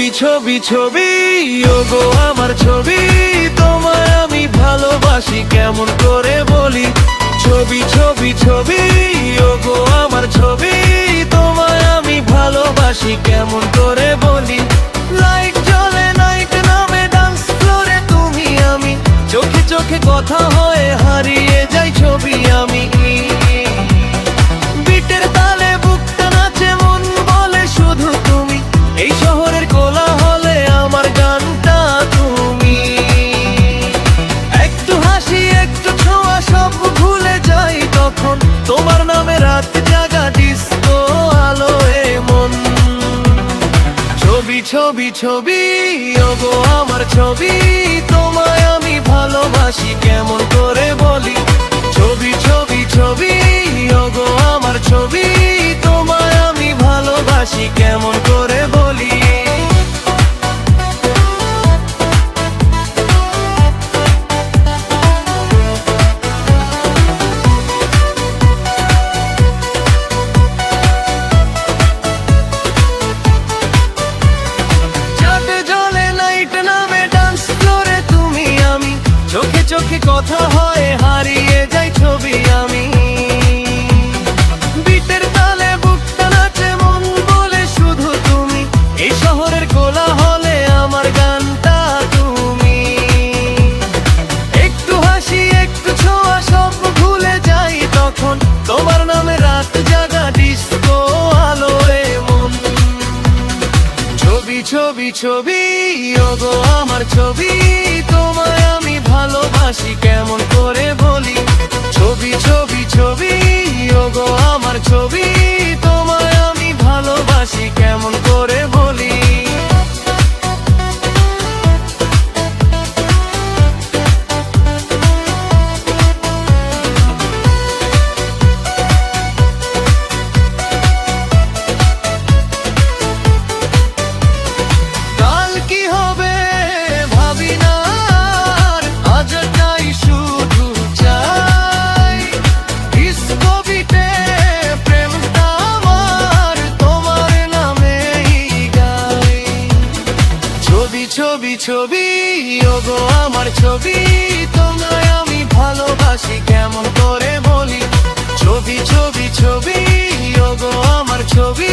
ছবি ছবি ছবি ওগো আমার ছবি, তোমায় আমি ভালোবাসি কেমন করে বলি। ছবি ছবি ছবি ওগো আমার ছবি, তোমায় আমি ভালোবাসি কেমন করে বলি। লাইট জ্বলে নাইট নামে ডান্স ফ্লোরে তুমি আমি, চোখে চোখে কথা হয়ে হারিয়ে যাই ছবি আমি। বিটের তালে বুকটা নাচে মন বলে শুধু তুমি, এই শহরের কোলাহলে আমার গানটা তুমি। একটু হাসি একটু ছোঁয়া সব ভুলে যাই তখন, তোমার নামে রাত জাগা ডিস্কো আলোয় মন। ছবি ছবি ছবি ওগো আমার ছবি, তোমায় আমি ভালোবাসি কেমন করে বলি। ছবি ছবি ছবি ওগো আমার ছবি, তোমায় আমি ভালোবাসি কেমন করে বলি। চোখে চোখে কথা হয় হারিয়ে যাই ছবি আমি। বিটের তালে বুকটা নাচে মন বলে শুধু তুমি, এই শহরের কোলাহলে আমার গানটা তুমি। একটু হাসি একটু ছোঁয়া সব ভুলে যাই তখন, তোমার নামে রাত জাগা ডিস্কো আলোয় মন। ছবি ছবি ছবি ওগো আমার ছবি, তোমায় আমি ভালোবাসি কেমন করে বলি। ছবি ছবি ছবি ওগো আমার ছবি, তোমায় আমি ভালোবাসি কেমন করে বলি। ছবি ছবি ওগো আমার ছবি, তোমায় আমি ভালোবাসি কেমন করে বলি। ছবি ছবি ছবি ওগো আমার ছবি।